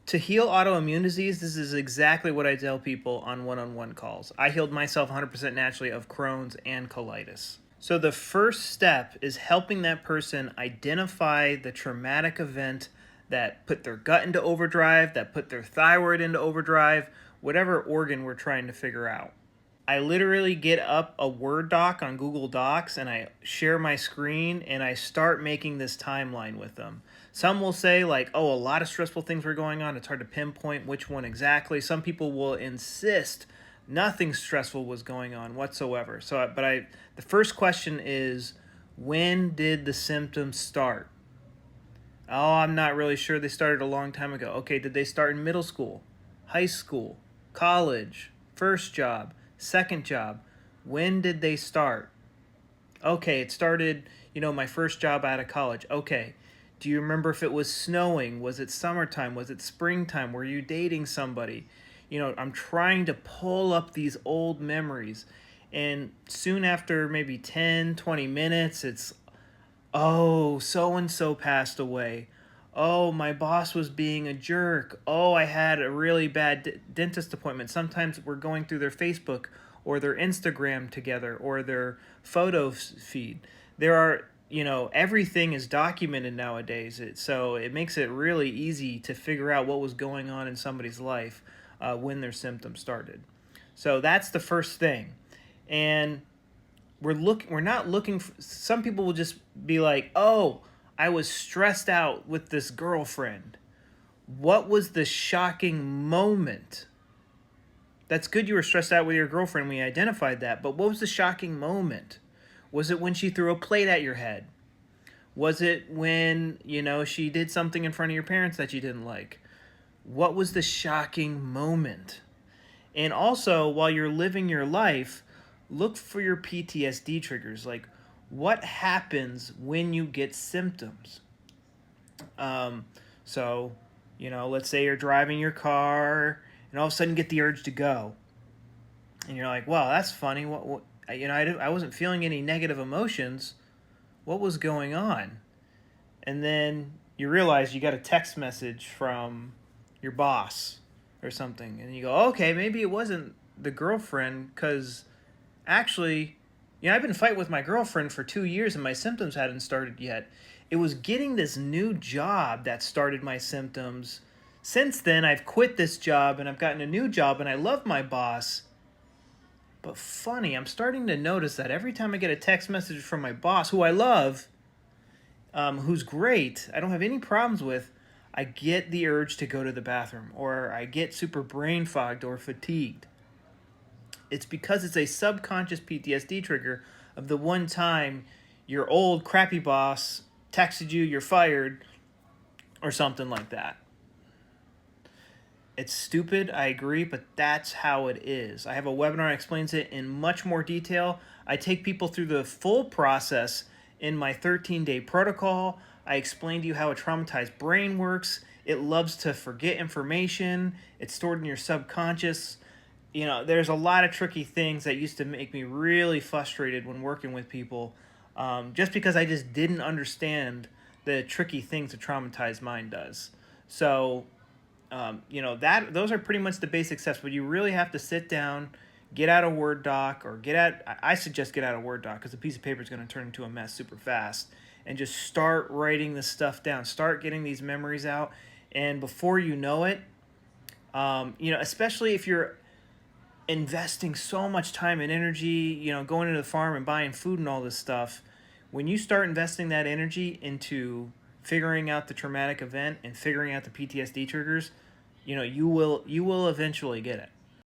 To heal autoimmune disease, this is exactly what I tell people on one-on-one calls. I healed myself 100% naturally of Crohn's and colitis. So the first step is helping that person identify the traumatic event that put their gut into overdrive, that put their thyroid into overdrive, whatever organ we're trying to figure out. I literally get up a Word doc on Google Docs and I share my screen and I start making this timeline with them. Some will say like, oh, a lot of stressful things were going on. It's hard to pinpoint which one exactly. Some people will insist nothing stressful was going on whatsoever. The first question is, when did the symptoms start? Oh, I'm not really sure. They started a long time ago. Okay, did they start in middle school, high school, college, first job, second job? When did they start? Okay, it started, my first job out of college. Okay, do you remember if it was snowing? Was it summertime? Was it springtime? Were you dating somebody? I'm trying to pull up these old memories. And soon after maybe 10, 20 minutes, it's, oh, so-and-so passed away. Oh, my boss was being a jerk. Oh, I had a really bad dentist appointment. Sometimes we're going through their Facebook or their Instagram together or their photo feed. There are, everything is documented nowadays. So it makes it really easy to figure out what was going on in somebody's life when their symptoms started. So that's the first thing. And we're not looking for, some people will just be like, oh, I was stressed out with this girlfriend. What was the shocking moment? That's good you were stressed out with your girlfriend. We identified that. But what was the shocking moment? Was it when she threw a plate at your head? Was it when, she did something in front of your parents that you didn't like? What was the shocking moment? And also, while you're living your life, look for your PTSD triggers. Like, what happens when you get symptoms? Let's say you're driving your car and all of a sudden get the urge to go. And you're like, wow, that's funny. I wasn't feeling any negative emotions. What was going on? And then you realize you got a text message from your boss or something. And you go, okay, maybe it wasn't the girlfriend, because actually, I've been fighting with my girlfriend for 2 years and my symptoms hadn't started yet. It was getting this new job that started my symptoms. Since then, I've quit this job and I've gotten a new job and I love my boss. But funny, I'm starting to notice that every time I get a text message from my boss, who I love, who's great, I don't have any problems with, I get the urge to go to the bathroom, or I get super brain fogged or fatigued. It's because it's a subconscious PTSD trigger of the one time your old crappy boss texted you, you're fired, or something like that. It's stupid, I agree, but that's how it is. I have a webinar that explains it in much more detail. I take people through the full process in my 13-day protocol. I explain to you how a traumatized brain works. It loves to forget information. It's stored in your subconscious. There's a lot of tricky things that used to make me really frustrated when working with people, just because I just didn't understand the tricky things a traumatized mind does. So, those are pretty much the basic steps, but you really have to sit down, get out a Word doc, or I suggest get out a Word doc, because a piece of paper is going to turn into a mess super fast, and just start writing this stuff down. Start getting these memories out, and before you know it, especially if you're investing so much time and energy, going into the farm and buying food and all this stuff, when you start investing that energy into figuring out the traumatic event and figuring out the PTSD triggers, you will eventually get it.